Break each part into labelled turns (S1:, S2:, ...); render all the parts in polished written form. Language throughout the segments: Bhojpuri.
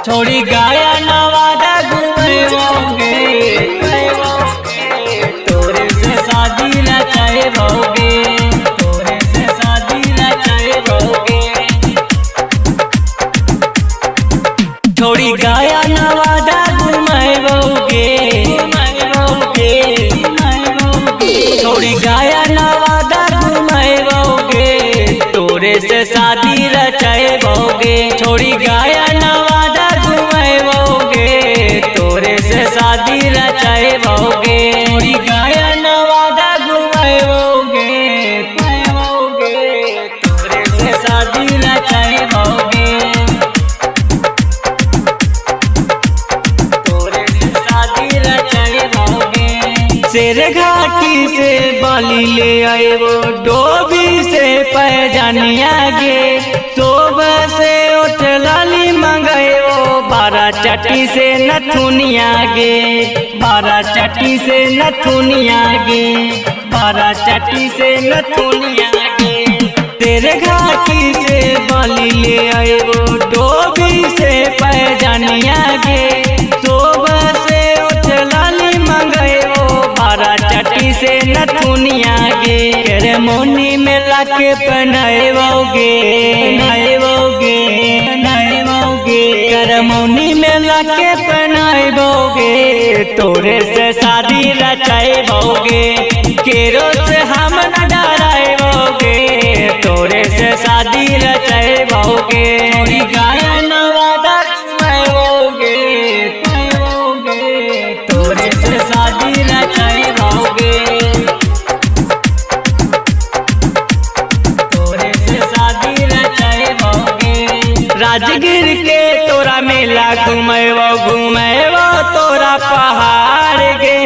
S1: छोड़ी गाया नवादा घूमोगे, तोरे से शादी रचाएबोगे, तोरे से शादी रचाएबोगे। छोड़ी गाया नवादा घूमोगे, छोड़ी गाया नवादा घूमोगे, तोरे से शादी रचाएबोगे। छोड़ी गाया नवादा घूमोगे, तोरे से शादी रचाएबोगे। छोड़ी गाया नवादा घूमोगे, तोरे से शादी रचाएबोगे, तोरे से शादी रचाएबोगे। शेर घाटी से बाली ले आए वो, डोभी से पैजानिया गे, सुबह से उठ लाली मंगाए वो, बारा चट्टी से नथुनिया गे, बारा चट्टी से नथुनिया गे, बारा चट्टी से नथुनिया गे। तेरे घाटी से बाली ले आए वो, डोभी से पैजानिया गे, सुबह से उठ लाली मंगाए वो, बारा चट्टी से नथुनिया गे। तेरे मोनी में लाके पहनाएबोगे, पहनाएबोगे, पहनाएबोगे, करमौनी में लाके पहनाएबोगे, तोरे से शादी रचाएबोगे। केरो से हम न डराएबोगे, तोरे से शादी रचाएबोगे। छोड़ी गाया नवादा घूमोगे, तोरे से शादी रचाएबोगे, तोरे से शादी रचाएबोगे। राजगीर के तोरा मेला घूमेबो, घूमेबो तोरा पहाड़ गे,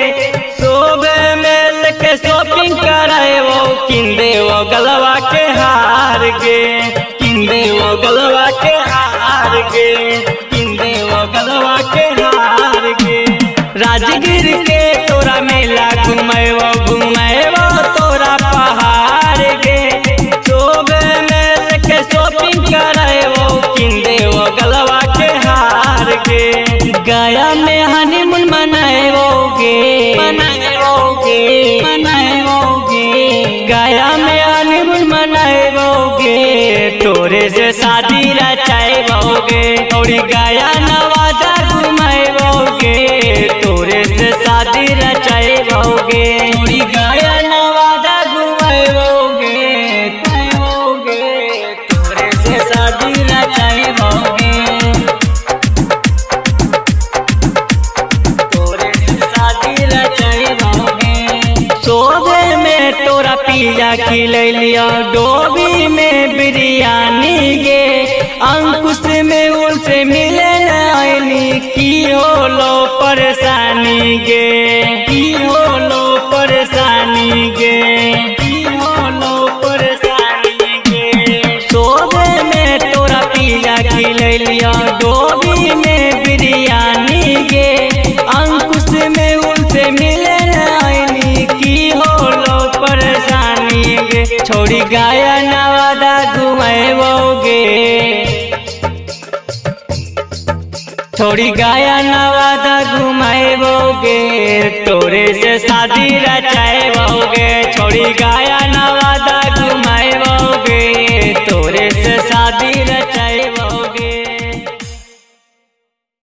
S1: सुबह मेल के शॉपिंग कराएबो, किंदेबो गलवा के हार गे, किंदेबो गलवा के हार गे, किंदेबो गलवा के हार गे। राजगीर के तोरा मेला घूमेबो, घूमेबो तोरा पहाड़ गे, सुबह मेल के शॉपिंग कराएबो, किंदेबो गलवा के हार गे। गया में हनीमून मनाएबोगे, मनाएबोगे, मनाएबोगे, गया में हनीमून मनाएबोगे, तोरे से शादी रचाएबोगे। छोड़ी गया नवादा घूमोगे, तोरे से शादी रचाएबोगे। छोड़ी गया नवादा घूमोगे, तोरे से शादी रचाएबोगे, तोरे से शादी रचाएबोगे। सोबे में तोरा पिज्जा खिलै लिया, डोभी में बिरयानी गे, अंकुश में उनसे मिले न आईनी, की होलो परेशानी गे, की होलो परेशानी गे, की होलो परेशानी गे। सोबे में तोरा पिज्जा खिलै लिया, डोभी में बिरयानी गे, अंकुश में उनसे मिले न आईनी, की होलो परेशानी गे। छोड़ी गाया नवादा घूमोगे, छोड़ी गाया नवादा घूमोगे, तोरे से शादी रचाएबोगे। छोड़ी गाया नवादा